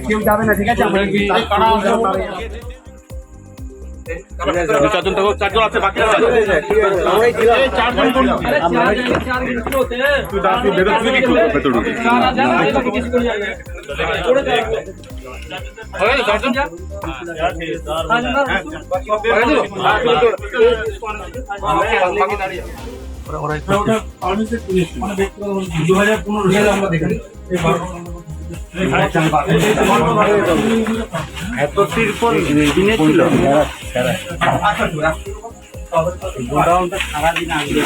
কেউ যাবে না, ঠিক আছে? চারজন আছে বাকি এত তিরপল কিনেছিল গোডাউনটা সারাদিন আগে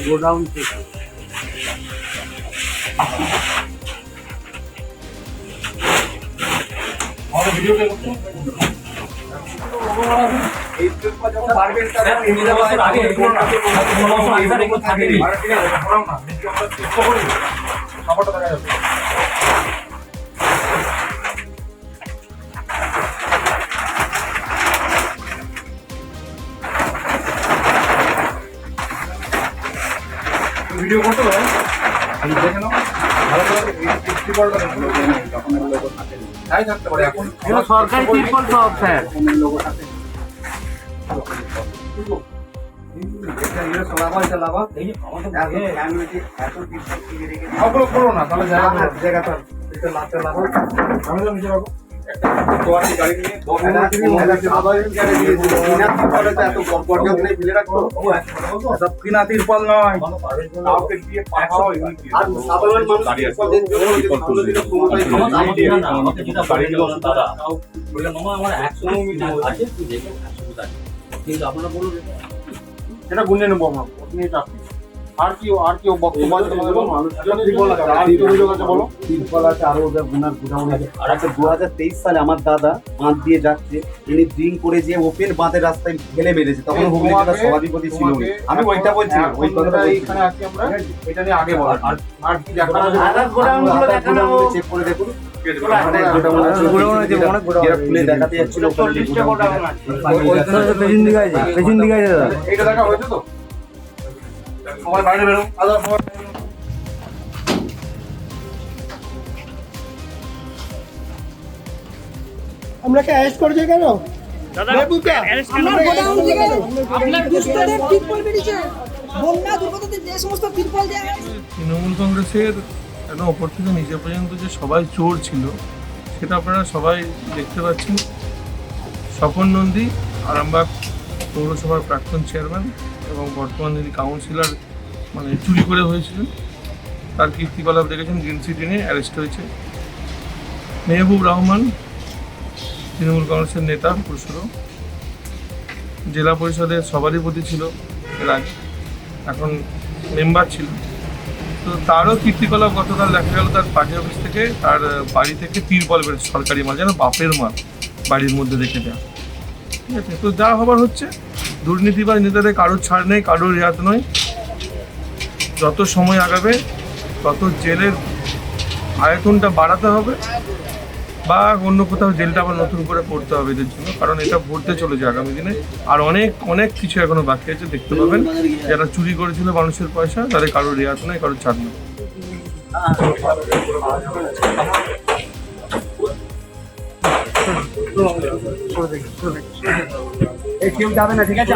গোডাউন থেকে ভিডিও করতে পারেন, দেখে নাও ভালো করে থাকতে পারে। এখন সরকারি তিরপল সব স্যার করো না, তাহলে জায়গাটা আমি তো নিচে রাখবো। তিরপল নয়, সেটা গুনে নেবো আমরা। আর কি বক্তব্য বলো? তিরপল আছে, আরো ওদের গুনার গোডাউন আছে। আর একটা 2023 সালে আমার দাদা বাঁধ দিয়ে যাচ্ছে, তিনি ড্রিঙ্ক করে যে ওপেন বাঁধের রাস্তায় ফেলে মেরেছে, তখন হুগলি জেলার সভাধিপতি ছিল। আমি ওইটা বলছি, ওই কথাটা এখানে আছি আমরা, এটা নিয়ে আগে বলা। আর কি চেক করে দেখুন, খুলে দেখাতে যাচ্ছিল পেছন দিকে আছে। এটা দেখা হয়েছে তো, সবাই বাইরে বেরো। আমরা কি অ্যারেস্ট করেছে কেন? তৃণমূল কংগ্রেসের একদম ওপর থেকে নিচে পর্যন্ত যে সবাই চোর ছিল সেটা আপনারা সবাই দেখতে পাচ্ছেন। স্বপন নন্দী আরামবাগ পৌরসভার প্রাক্তন চেয়ারম্যান এবং বর্তমান যিনি কাউন্সিলর মানে চুরি করে হয়েছিলেন, তার কীর্তিকলাপ দেখেছেন, গ্রিন সিটি নিয়ে অ্যারেস্ট হয়েছে। মেহবুব রহমান তৃণমূল কংগ্রেসের নেতা পুরুষরও, জেলা পরিষদের সভাধিপতি ছিল এর আগে, এখন মেম্বার ছিল। তো তারও কীর্তিকলাপ গতকাল দেখা গেল, তার পার্টি অফিস থেকে তার বাড়ি থেকে তিরপল বেরোচ্ছে, সরকারি মাল, যেন বাপের মাল বাড়ির মধ্যে রেখে দেওয়া। ঠিক আছে, তো যা হবার হচ্ছে। দুর্নীতিবাজ নেতাদের কারোর ছাড় নেই, কারোর রেয়াত নয়। যত সময় আগাবে তত জেলের আয়তনটা বাড়াতে হবে, বা অন্য কোথাও জেলটা আবার নতুন করে পড়তে হবে এদের জন্য, কারণ এটা ভরতে চলেছে আগামী দিনে। আর অনেক কিছু এখনো বাকি আছে, দেখতে পাবেন। যারা চুরি করেছিল মানুষের পয়সা, তাদের কারোর রেয়াত নয়, কারোর ছাড় নেই। কেউ যাবে না, ঠিক আছে?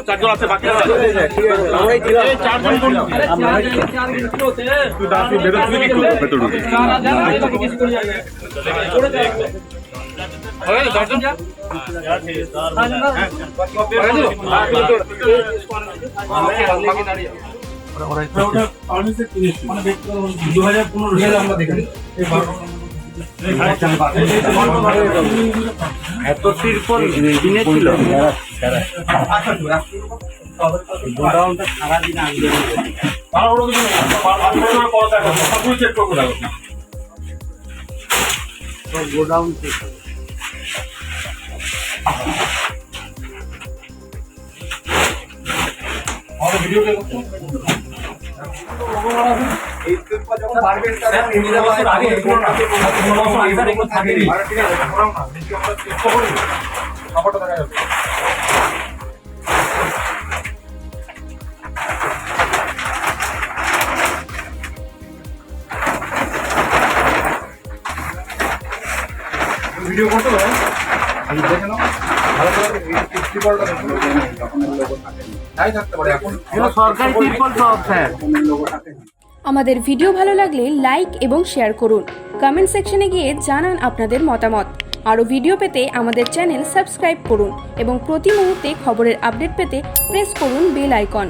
চারজন আছে বাকি এত তিরপল কিনেছিল গোডাউনটা সারাদিন আগে গোডাউন থেকে ভিডিও এই তিরপল যখন বাড়বে তখন নিয়ে যাওয়া হয় আগে এগুলো না এগুলো থাকেনি। ঠিক আছে ঘোরাও না নিচে আমরা চেষ্টা করি খাবারটা দেখা যাবে ভিডিও করতে হবে আমি দেখে নাও ভালো করে এই তিরপলটা দেখো যখন এর লোগো থাকেনি তাই থাকতে পারে এখন সরকারি তিরপল সব স্যার তখন এর লোগো থাকেনি। আমাদের ভিডিও ভালো লাগলে লাইক এবং শেয়ার করুন। কমেন্ট সেকশনে গিয়ে জানান আপনাদের মতামত। আরও ভিডিও পেতে আমাদের চ্যানেল সাবস্ক্রাইব করুন এবং প্রতি মুহূর্তে খবরের আপডেট পেতে প্রেস করুন বেল আইকন।